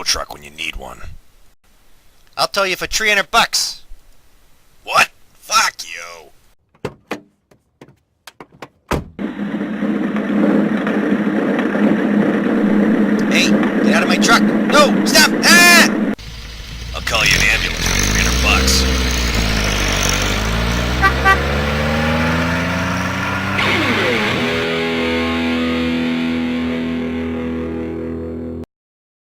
truck when you need one. I'll tow you for $300. What? Fuck you. Hey, get out of my truck. No, stop! Ah! I'll call you an ambulance for $300.